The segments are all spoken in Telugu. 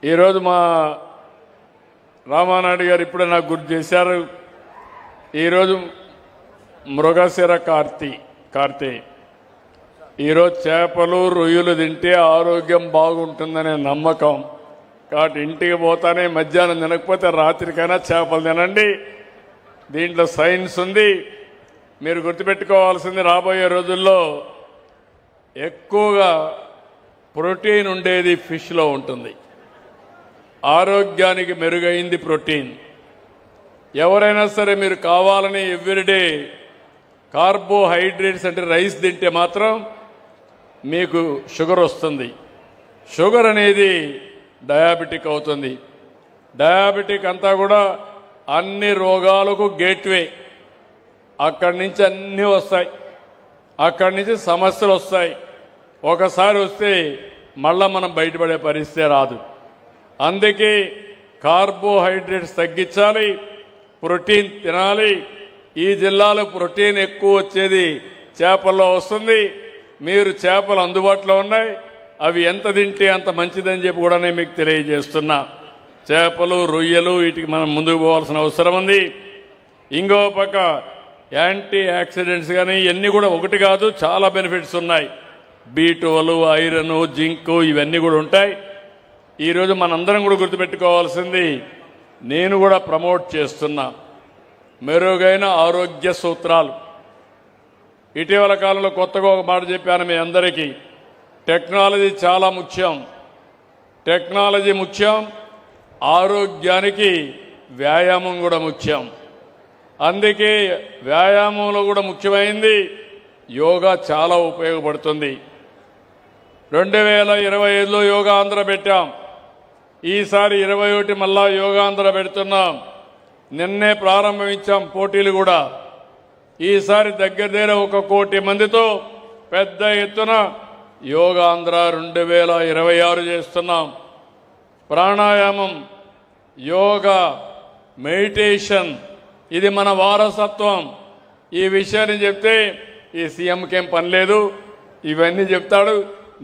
ఈరోజు మా రామానాయుడు గారు ఇప్పుడే నాకు గుర్తు చేశారు. ఈరోజు మృగశిర కార్తీ ఈరోజు చేపలు రొయ్యలు తింటే ఆరోగ్యం బాగుంటుందనే నమ్మకం. కాబట్టి ఇంటికి పోతానే మధ్యాహ్నం తినకపోతే రాత్రికైనా చేపలు తినండి. దీంట్లో సైన్స్ ఉంది. మీరు గుర్తుపెట్టుకోవాల్సింది, రాబోయే రోజుల్లో ఎక్కువగా ప్రోటీన్ ఉండేది ఫిష్లో ఉంటుంది. ఆరోగ్యానికి మెరుగైంది ప్రోటీన్. ఎవరైనా సరే మీరు కావాలని ఎవ్రీడే కార్బోహైడ్రేట్స్ అంటే రైస్ తింటే మాత్రం మీకు షుగర్ వస్తుంది. షుగర్ అనేది డయాబెటిక్ అవుతుంది. డయాబెటిక్ అంతా కూడా అన్ని రోగాలకు గేట్వే. అక్కడి నుంచి అన్నీ వస్తాయి, అక్కడి నుంచి సమస్యలు వస్తాయి. ఒకసారి వస్తే మళ్ళా మనం బయటపడే పరిస్థితి రాదు. అందుకే కార్బోహైడ్రేట్స్ తగ్గించాలి, ప్రోటీన్ తినాలి. ఈ జిల్లాలో ప్రోటీన్ ఎక్కువ వచ్చేది చేపల్లో వస్తుంది. మీరు చేపలు అందుబాటులో ఉన్నాయి, అవి ఎంత తింటే అంత మంచిదని చెప్పి కూడా నేను మీకు తెలియజేస్తున్నా. చేపలు రొయ్యలు వీటికి మనం ముందుకు పోవాల్సిన అవసరం ఉంది. ఇంకో పక్క యాంటీ ఆక్సిడెంట్స్ కానీ ఇవన్నీ కూడా ఒకటి కాదు, చాలా బెనిఫిట్స్ ఉన్నాయి. B12, ఐరన్, జింక్ ఇవన్నీ కూడా ఉంటాయి. ఈరోజు మనందరం కూడా గుర్తుపెట్టుకోవాల్సింది, నేను కూడా ప్రమోట్ చేస్తున్నా మెరుగైన ఆరోగ్య సూత్రాలు. ఇటీవల కాలంలో కొత్తగా ఒక మాట చెప్పాను మీ అందరికీ. టెక్నాలజీ చాలా ముఖ్యం. టెక్నాలజీ ముఖ్యం, ఆరోగ్యానికి వ్యాయామం కూడా ముఖ్యం. అందుకే వ్యాయామంలో కూడా ముఖ్యమైంది యోగా చాలా ఉపయోగపడుతుంది. 2025లో యోగా ఆంధ్ర పెట్టాం. ఈసారి 21 మళ్ళా యోగా ఆంధ్ర పెడుతున్నాం. నిన్నే ప్రారంభించాం పోటీలు కూడా. ఈసారి దగ్గర 1 కోటి మందితో పెద్ద ఎత్తున యోగా ఆంధ్ర 2026 చేస్తున్నాం. ప్రాణాయామం, యోగా, మెడిటేషన్ ఇది మన వారసత్వం. ఈ విషయాన్ని చెప్తే ఈ సీఎంకేం పని లేదు, ఇవన్నీ చెప్తాడు,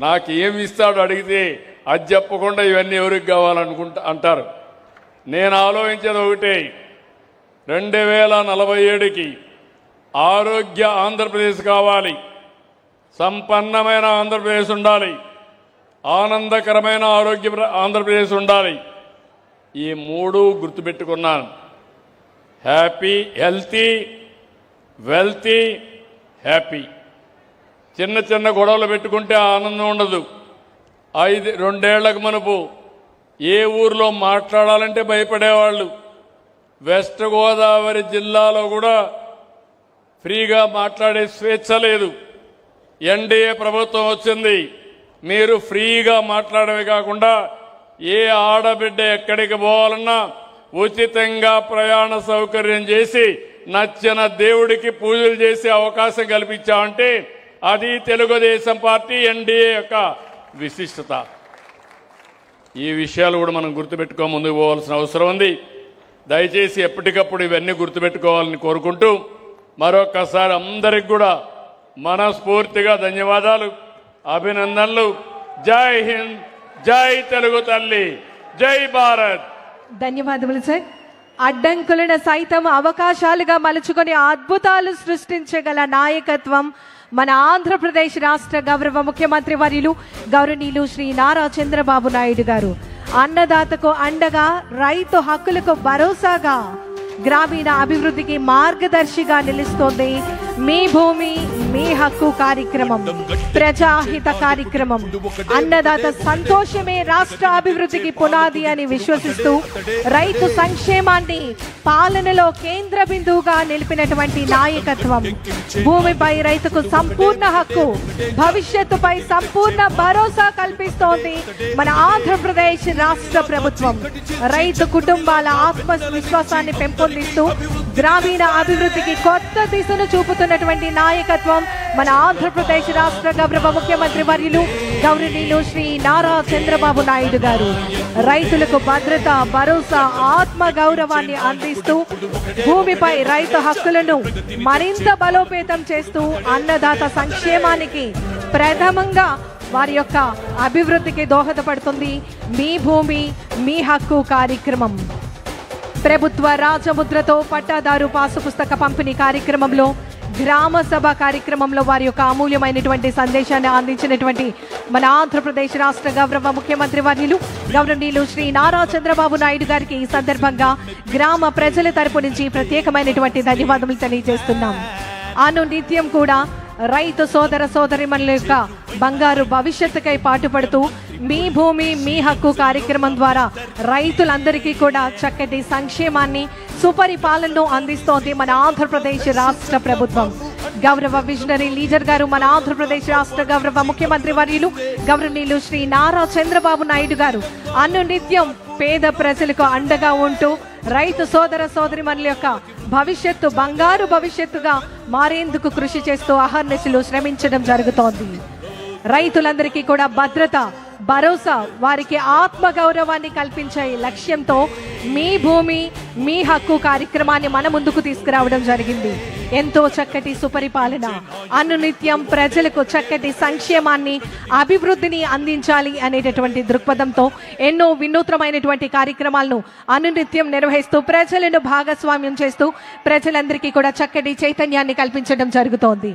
నాకు ఏమి ఇస్తాడు అడిగితే అది చెప్పకుండా ఇవన్నీ ఎవరికి కావాలనుకుంటా అంటారు. నేను ఆలోచించేది ఒకటే, 2047కి ఆరోగ్య ఆంధ్రప్రదేశ్ కావాలి, సంపన్నమైన ఆంధ్రప్రదేశ్ ఉండాలి, ఆనందకరమైన ఆరోగ్య ఆంధ్రప్రదేశ్ ఉండాలి. ఈ 3 గుర్తుపెట్టుకున్నాను. Happy, healthy, wealthy, happy. చిన్న చిన్న గొడవలు పెట్టుకుంటే ఆనందం ఉండదు. 2 ఏళ్లకు మనపు ఏ ఊర్లో మాట్లాడాలంటే భయపడేవాళ్ళు. వెస్ట్ గోదావరి జిల్లాలో కూడా ఫ్రీగా మాట్లాడే స్వేచ్ఛ లేదు. ఎన్డీఏ ప్రభుత్వం వచ్చింది, మీరు ఫ్రీగా మాట్లాడమే కాకుండా ఏ ఆడబిడ్డ ఎక్కడికి పోవాలన్నా ఉచితంగా ప్రయాణ సౌకర్యం చేసి నచ్చిన దేవుడికి పూజలు చేసే అవకాశం కల్పించామంటే అది తెలుగుదేశం పార్టీ ఎన్డీఏ యొక్క విశిష్టత. ఈ విషయాలు కూడా మనం గుర్తుపెట్టుకో ముందుకు పోవాల్సిన అవసరం ఉంది. దయచేసి ఎప్పటికప్పుడు ఇవన్నీ గుర్తుపెట్టుకోవాలని కోరుకుంటూ మరొకసారి అందరికి కూడా మనస్ఫూర్తిగా ధన్యవాదాలు, అభినందనలు. జై హింద్, జై తెలుగు తల్లి, జై భారత్. ధన్యవాదములు సార్. అడ్డంకులను సైతం అవకాశాలుగా మలుచుకొని అద్భుతాలు సృష్టించగల నాయకత్వం మన ఆంధ్రప్రదేశ్ రాష్ట్ర గౌరవ ముఖ్యమంత్రి వర్యులు గౌరవనీయులు శ్రీ నారా చంద్రబాబు నాయుడు గారు. అన్నదాతకు అండగా, రైతు హక్కులకు భరోసాగా, గ్రామీణ అభివృద్ధికి మార్గదర్శిగా నిలుస్తోంది మీ భూమి మీ హక్కు కార్యక్రమం, ప్రజాహిత కార్యక్రమం. అన్నదాత సంతోషమే రాష్ట్ర అభివృద్ధికి పునాది అని విశ్వసిస్తూ రైతు సంక్షేమాన్ని పాలనలో కేంద్ర బిందువుగా నిలిపినటువంటి నాయకత్వం. భూమిపై రైతుకు సంపూర్ణ హక్కు, భవిష్యత్తుపై సంపూర్ణ భరోసా కల్పిస్తోంది మన ఆంధ్రప్రదేశ్ రాష్ట్ర ప్రభుత్వం. రైతు కుటుంబాల ఆత్మవిశ్వాసాన్ని పెంపొందిస్తూ గ్రామీణ అభివృద్ధికి కొత్త దిశను చూపుతున్నటువంటి నాయకత్వం మన ఆంధ్రప్రదేశ్ రాష్ట్ర గౌరవ ముఖ్యమంత్రి వర్యులు గౌరవనీయులు శ్రీ నారా చంద్రబాబు నాయుడు గారు. రైతులకు భద్రత, భరోసా, ఆత్మ గౌరవాన్ని అందిస్తూ భూమిపై రైతు హక్కులను మరింత బలోపేతం చేస్తూ అన్నదాత సంక్షేమానికి ప్రథమంగా వారి యొక్క అభివృద్ధికి దోహదపడుతుంది మీ భూమి మీ హక్కు కార్యక్రమం. ప్రభుత్వ రాజముద్రతో పట్టాదారు పాసు పుస్తక పంపిణీ కార్యక్రమంలో, గ్రామ సభ కార్యక్రమంలో వారి యొక్క అమూల్యమైనటువంటి సందేశాన్ని అందించినటువంటి మన ఆంధ్రప్రదేశ్ రాష్ట్ర గౌరవ ముఖ్యమంత్రి వర్యులు గౌరవనీయులు శ్రీ నారా చంద్రబాబు నాయుడు గారికి ఈ సందర్భంగా గ్రామ ప్రజల తరపు నుంచి ప్రత్యేకమైనటువంటి ధన్యవాదములు తెలియజేస్తున్నాం. అనునిత్యం కూడా రైతు సోదర సోదరిమణుల యొక్క బంగారు భవిష్యత్తుకై పాటుపడుతూ మీ భూమి మీ హక్కు కార్యక్రమం ద్వారా రైతులందరికీ కూడా చక్కటి సంక్షేమాన్ని సుపరిపాలనను అందిస్తోంది మన ఆంధ్రప్రదేశ్ రాష్ట్ర ప్రభుత్వం. గౌరవ విజనరీ లీడర్ గారు మన ఆంధ్రప్రదేశ్ రాష్ట్ర గౌరవ ముఖ్యమంత్రి వర్యులు గౌరవనీయులు శ్రీ నారా చంద్రబాబు నాయుడు గారు అనునిత్యం పేద ప్రజలకు అండగా ఉంటూ రైతు సోదర సోదరిమణుల యొక్క భవిష్యత్తు బంగారు భవిష్యత్తుగా మారేందుకు కృషి చేస్తూ అహర్నిశలు శ్రమించడం జరుగుతోంది. రైతులందరికీ కూడా భద్రత, భరోసా, వారికి ఆత్మగౌరవాన్ని కల్పించే లక్ష్యంతో మీ భూమి మీ హక్కు కార్యక్రమాన్ని మన ముందుకు తీసుకురావడం జరిగింది. ఎంతో చక్కటి సుపరిపాలన, అనునిత్యం ప్రజలకు చక్కటి సంక్షేమాన్ని అభివృద్ధిని అందించాలి అనేటటువంటి దృక్పథంతో ఎన్నో వినూత్నమైనటువంటి కార్యక్రమాలను అనునిత్యం నిర్వహిస్తూ ప్రజలను భాగస్వామ్యం చేస్తూ ప్రజలందరికీ కూడా చక్కటి చైతన్యాన్ని కల్పించడం జరుగుతోంది.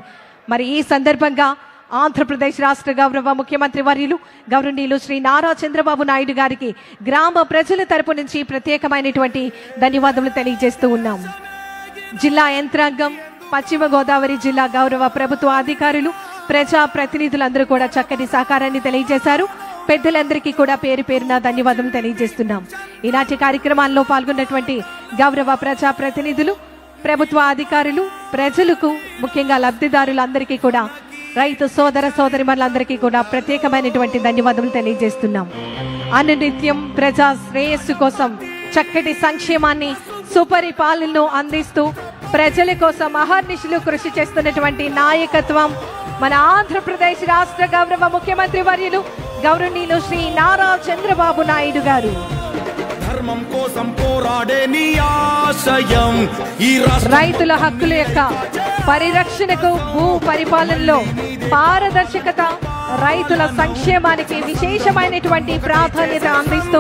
మరి ఈ సందర్భంగా ఆంధ్రప్రదేశ్ రాష్ట్ర గౌరవ ముఖ్యమంత్రి వర్యులు గౌరవనీయులు శ్రీ నారా చంద్రబాబు నాయుడు గారికి గ్రామ ప్రజల తరపు నుంచి ప్రత్యేకమైనటువంటి ధన్యవాదములు తెలియజేస్తూ ఉన్నాం. జిల్లా యంత్రాంగం, పశ్చిమ గోదావరి జిల్లా గౌరవ ప్రభుత్వ అధికారులు, ప్రజా ప్రతినిధులందరూ కూడా చక్కటి సహకారాన్ని తెలియజేశారు. పెద్దలందరికీ కూడా పేరు పేరున ధన్యవాదం తెలియజేస్తున్నాం. ఈనాటి కార్యక్రమాల్లో పాల్గొన్నటువంటి గౌరవ ప్రజా ప్రతినిధులు, ప్రభుత్వ అధికారులు, ప్రజలకు ముఖ్యంగా లబ్ధిదారులందరికీ కూడా రైతు సోదర సోదరిమణులందరికీ కూడా ప్రత్యేకమైనటువంటి ధన్యవాదములు తెలియజేస్తున్నాం. అనునిత్యం ప్రజా శ్రేయస్సు కోసం చక్కటి సంక్షేమాన్ని సుపరిపాలనను అందిస్తూ ప్రజల కోసం అహర్నిశలు కృషి చేస్తున్నటువంటి నాయకత్వం మన ఆంధ్రప్రదేశ్ రాష్ట్ర గౌరవ ముఖ్యమంత్రి వర్యులు గౌరవనీయులు శ్రీ నారా చంద్రబాబు నాయుడు గారు. ధర్మం కోసం పోరాడే నీ ఆశయం ఈ రైతుల హక్కుల యొక్క పరిరక్షణకు, భూ పరిపాలనలో పారదర్శకత, రైతుల సంక్షేమానికి విశేషమైనటువంటి ప్రాధాన్యత అందిస్తూ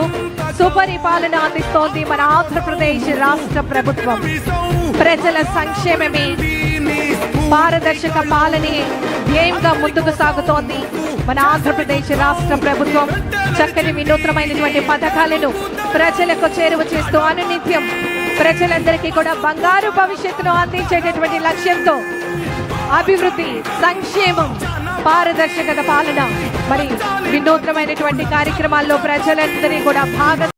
సుపరిపాలన అందిస్తోంది మన ఆంధ్రప్రదేశ్ రాష్ట్ర ప్రభుత్వం. ప్రజల సంక్షేమమే, పారదర్శక పాలనే ధ్యేయంగా ముందుకు సాగుతోంది మన ఆంధ్రప్రదేశ్ రాష్ట్ర ప్రభుత్వం. చక్కని వినూత్నమైనటువంటి పథకాలను ప్రజలకు చేరువ చేస్తూ అనునిత్యం ప్రజలందరికీ కూడా బంగారు భవిష్యత్తును అందించేటటువంటి లక్ష్యంతో అభివృద్ధి, సంక్షేమం, పారదర్శకత పాలన, మరి వినూత్నమైనటువంటి కార్యక్రమాల్లో ప్రజలందరినీ కూడా